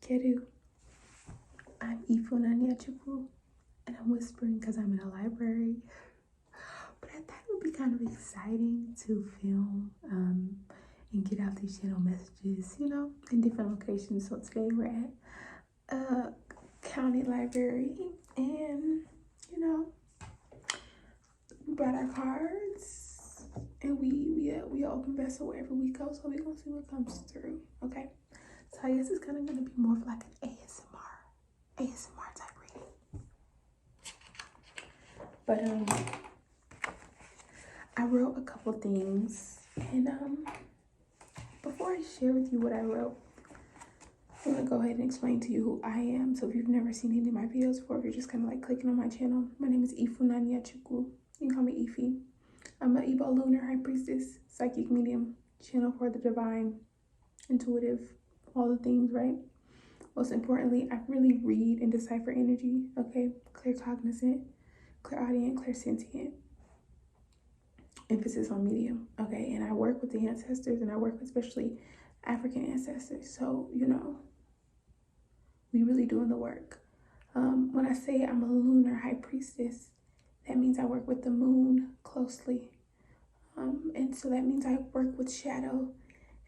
Kedu. I'm Ifunanyachukwu, and I'm whispering because I'm in a library. But I thought it would be kind of exciting to film and get out these channel messages, you know, in different locations. So today we're at a county library, and you know, we brought our cards, and we are open vessel wherever we go. So we're gonna see what comes through. Okay. So I guess it's kind of gonna be more of like an ASMR type reading. But I wrote a couple things, and before I share with you what I wrote, I'm gonna go ahead and explain to you who I am. So if you've never seen any of my videos before, if you're just kind of like clicking on my channel, my name is Ifunanyachukwu. You can call me Ify. I'm an Igbo Lunar High Priestess, psychic medium, channel for the divine, intuitive, all the things, right? Most importantly, I really read and decipher energy, okay? Claircognizant, clairaudient, clairsentient. Emphasis on medium, okay? And I work with the ancestors, and I work with especially African ancestors. So, you know, we really doing the work. When I say I'm a lunar high priestess, that means I work with the moon closely. And so that means I work with shadow,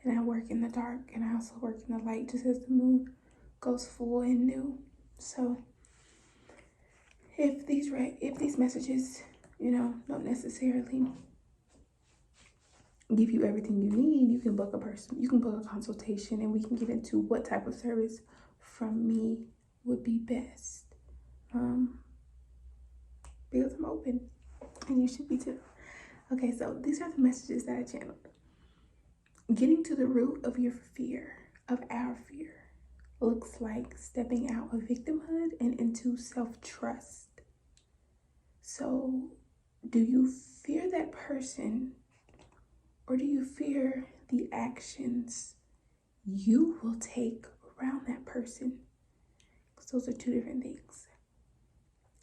and I work in the dark, and I also work in the light, just as the moon goes full and new. So if these messages, you know, don't necessarily give you everything you need, you can book a consultation, and we can get into what type of service from me would be best. Because I'm open, and you should be too. Okay, so these are the messages that I channeled. Getting to the root of your fear, of our fear, looks like stepping out of victimhood and into self-trust. So, do you fear that person, or do you fear the actions you will take around that person? Because those are two different things.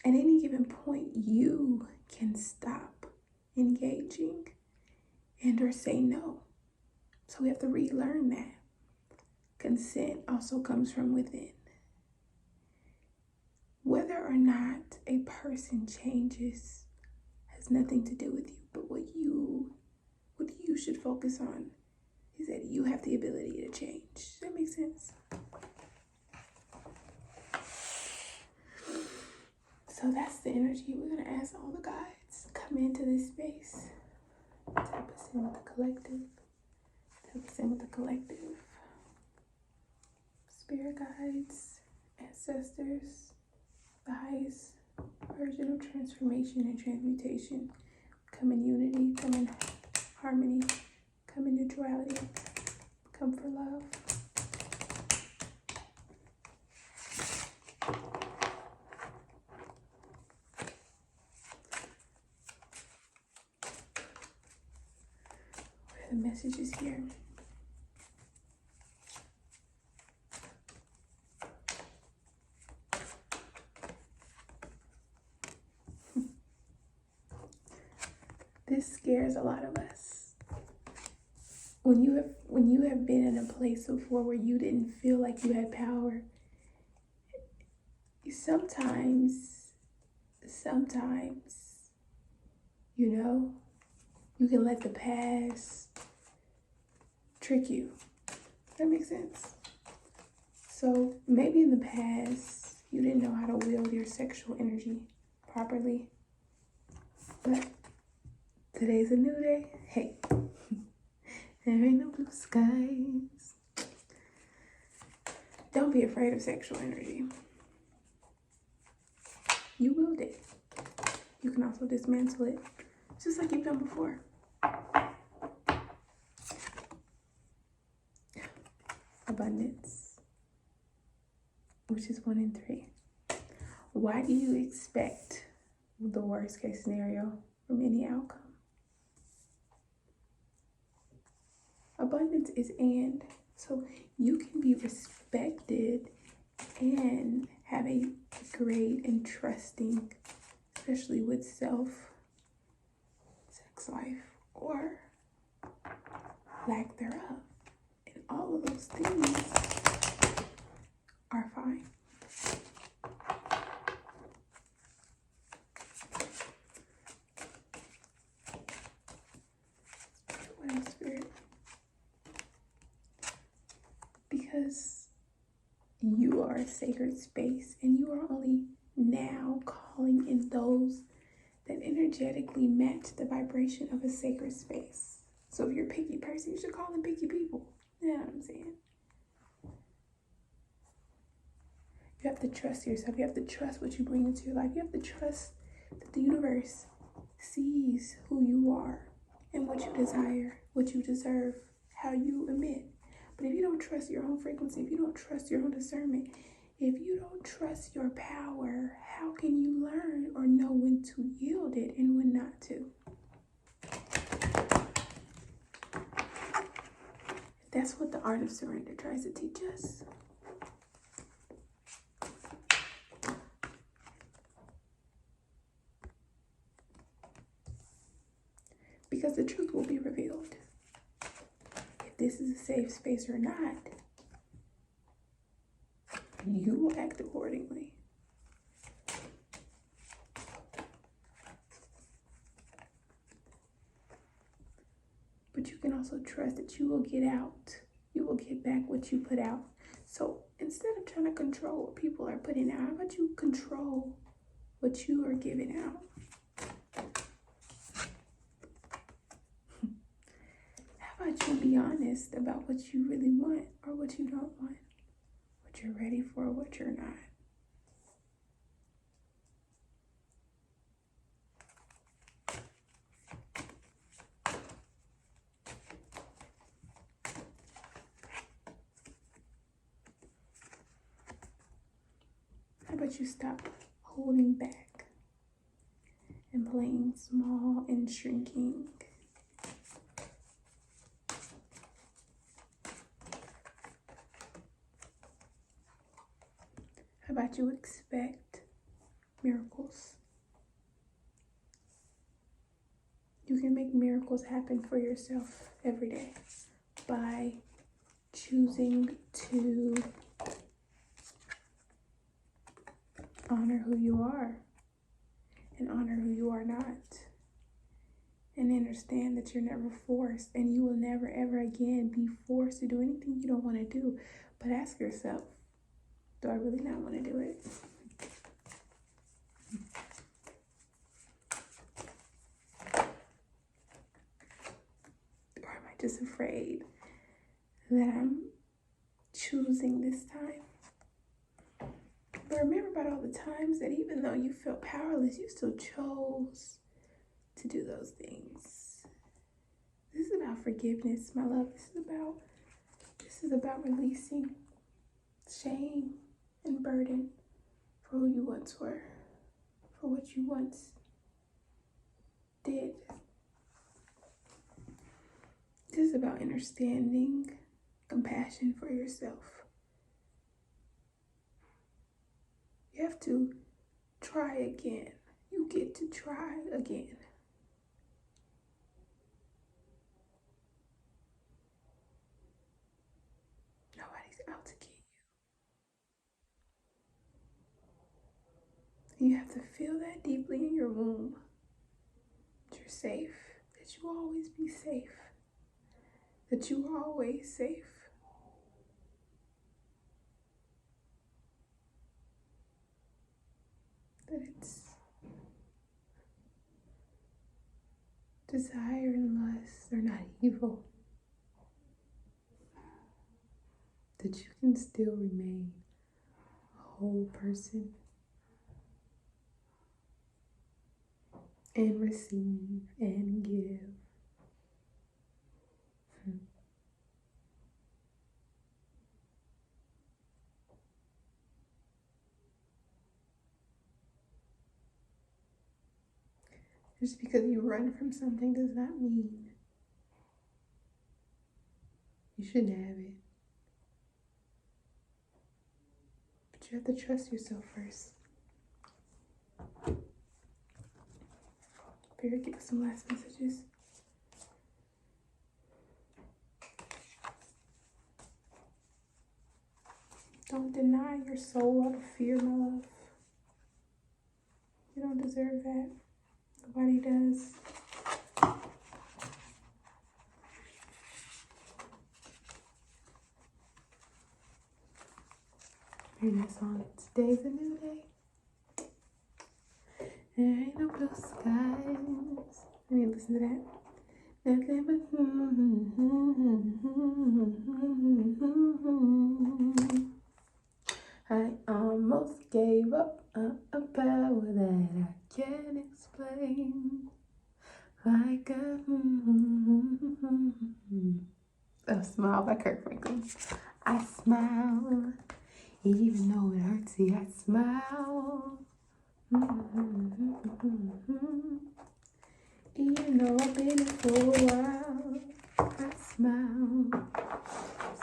At any given point, you can stop engaging and or say no. So we have to relearn that. Consent also comes from within. Whether or not a person changes has nothing to do with you, but what you should focus on is that you have the ability to change. Does that make sense? So that's the energy. We're gonna ask all the guides come into this space. Tap us in with the collective. Tap us in with the collective. Spirit guides, ancestors, the highest version of transformation and transmutation. Come in unity, come in harmony, come in neutrality, come for love. What are the messages here? This scares a lot of us. When you have been in a place before where you didn't feel like you had power, sometimes, you know, you can let the past trick you. That makes sense? So maybe in the past, you didn't know how to wield your sexual energy properly, but today's a new day. Hey, there ain't no blue skies. Don't be afraid of sexual energy. You wield it. You can also dismantle it, just like you've done before. Abundance, which is 1 in 3. Why do you expect the worst case scenario from any outcome? Abundance is and. So you can be respected and have a great and trusting, especially with self, sex life, or lack thereof. And all of those things because you are a sacred space, and you are only now calling in those that energetically match the vibration of a sacred space. So if you're a picky person, you should call in picky people. You know what I'm saying? You have to trust yourself. You have to trust what you bring into your life. You have to trust that the universe sees who you are and what you desire, what you deserve, how you emit. But if you don't trust your own frequency, if you don't trust your own discernment, if you don't trust your power, how can you learn or know when to yield it and when not to? That's what the art of surrender tries to teach us. Because the truth will be revealed. If this is a safe space or not, you will act accordingly. But you can also trust that you will get out. You will get back what you put out. So instead of trying to control what people are putting out, how about you control what you are giving out? How about you be honest about what you really want or what you don't want? What you're ready for, what you're not. How about you stop holding back and playing small and shrinking? How about you expect miracles? You can make miracles happen for yourself every day by choosing to honor who you are and honor who you are not. And understand that you're never forced, and you will never ever again be forced to do anything you don't want to do. But ask yourself, do I really not want to do it? Or am I just afraid that I'm choosing this time? But remember about all the times that even though you felt powerless, you still chose to do those things. This is about forgiveness, my love. This is about releasing shame and burden for who you once were, for what you once did. This is about understanding, compassion for yourself. You have to try again. You get to try again. Nobody's out to get you. You have to feel that deeply in your womb that you're safe, that you will always be safe, that you are always safe. That it's desire and lust are not evil. That you can still remain a whole person and receive and give. Just because you run from something does not mean you shouldn't have it. But you have to trust yourself first. Spirit, give us some last messages. Don't deny your soul out of fear, my love. You don't deserve that. Nobody does. Heard that song. Today's a new day. There ain't no blue skies. I need to listen to that. Nothing but I almost gave up a power that I can't explain. Like a smile by Kirk Franklin. I smile, even though it hurts. See, I smile. Even though I've been here for a while, I smile,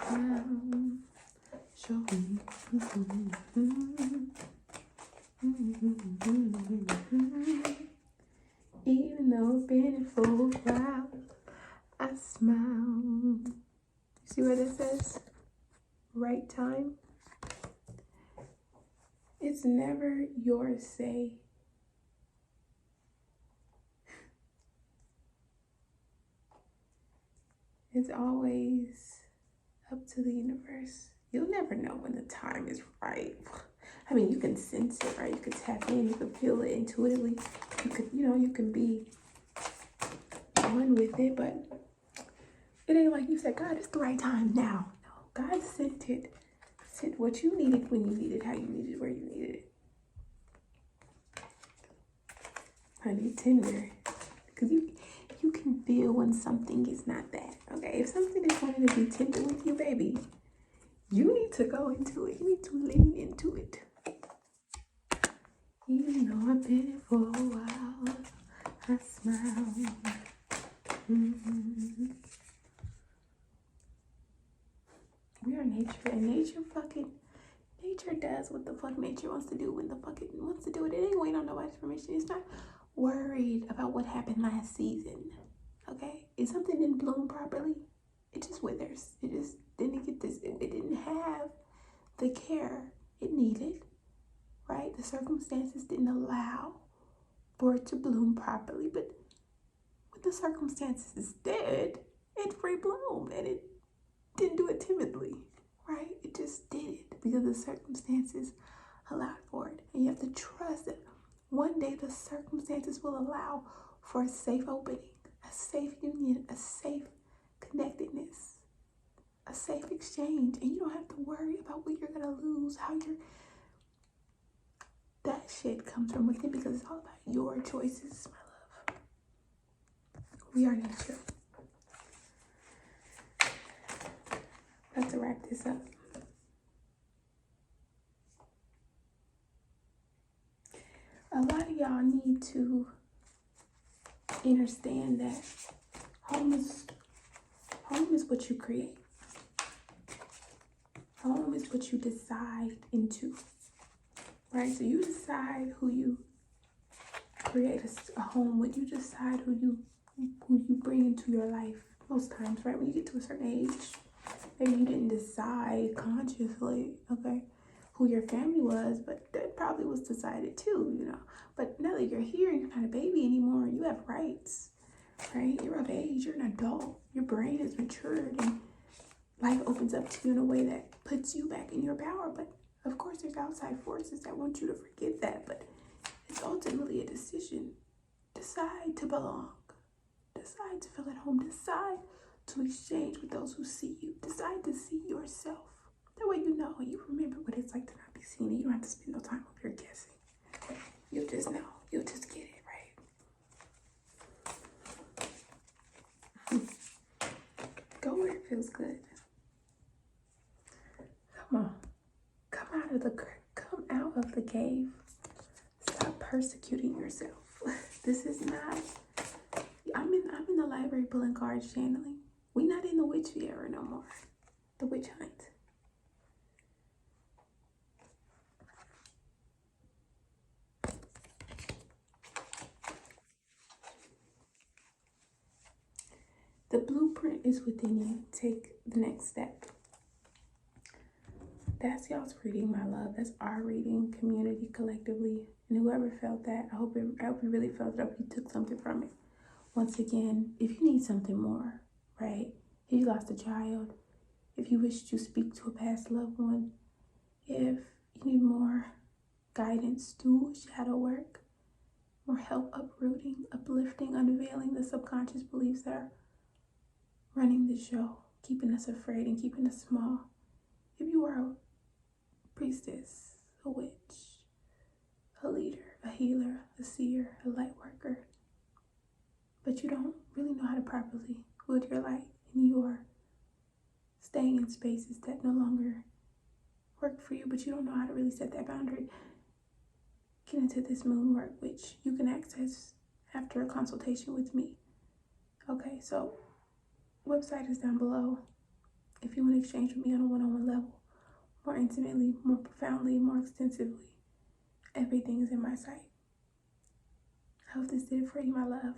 smile, show me. Even though I've been here for a while, I smile. You see what it says? Right time. It's never your say. It's always up to the universe. You'll never know when the time is right. I mean, you can sense it, right? You can tap in, you can feel it intuitively. You could, you can be one with it, but it ain't like you said, God, it's the right time now. No, God sent it. Sent what you needed when you needed, how you needed, where you needed it. Honey, tender. Because you can feel when something is not that, okay? If something is wanting to be tender with you, baby, you need to go into it. You need to lean into it. Even though I've been here for a while, I smile. We are nature, and nature does what the fuck nature wants to do when the fuck it wants to do it. It ain't waiting on nobody's permission. It's not worried about what happened last season, okay? If something didn't bloom properly, it just withers. It just didn't get this. It didn't have the care it needed, right? The circumstances didn't allow for it to bloom properly, but when the circumstances did, it free bloomed, and it didn't do it timidly, right? It just did it because the circumstances allowed for it. And you have to trust that one day the circumstances will allow for a safe opening, a safe union, a safe connectedness, a safe exchange. And you don't have to worry about what you're going to lose, that shit comes from within, because it's all about your choices, my love. We are nature. Let's wrap this up. A lot of y'all need to understand that home is what you create. Home is what you decide into, right? So you decide who you create a home with. You decide who you bring into your life most times, right? When you get to a certain age, maybe you didn't decide consciously, okay, who your family was, but that probably was decided too, But now that you're here, you're not a baby anymore, you have rights, right? You're of age, you're an adult, your brain has matured, and life opens up to you in a way that puts you back in your power. But of course, there's outside forces that want you to forget that, but it's ultimately a decision. Decide to belong. Decide to feel at home. Decide to exchange with those who see you. Decide to see yourself. That way you know, you remember what it's like to not be seen, and you don't have to spend no time up here guessing. You'll just know. You'll just get it, right? Go where it feels good. Come on. Come out of the cave. Stop persecuting yourself. This is not, I'm in the library pulling cards, channeling. We not in the witch era no more. The witch hunt. The blueprint is within you. Take the next step. That's y'all's reading, my love. That's our reading, community, collectively. And whoever felt that, I hope you really felt it. I hope you took something from it. Once again, if you need something more, right? If you lost a child, if you wish to speak to a past loved one, if You need more guidance through shadow work, more help uprooting, uplifting, unveiling the subconscious beliefs that are running the show, keeping us afraid and keeping us small. If you are a priestess, a witch, a leader, a healer, a seer, a light worker, but you don't really know how to properly wield your light, and you are staying in spaces that no longer work for you, but you don't know how to really set that boundary, get into this moon work, which you can access after a consultation with me. Okay, so website is down below if you want to exchange with me on a one-on-one level, more intimately, more profoundly, more extensively. Everything is in my site. I hope this did it for you, my love.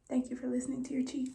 Thank you for listening to your chief.